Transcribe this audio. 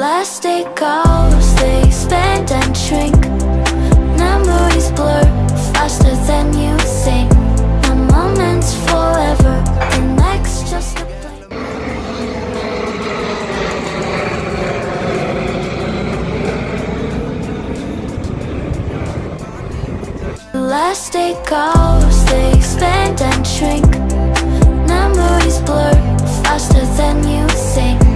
last day goes, they expand and shrink. Memories blur faster than you think. The moment's forever, the next just a blink. The last day goes, they expand and shrink. Memories blur faster than you think.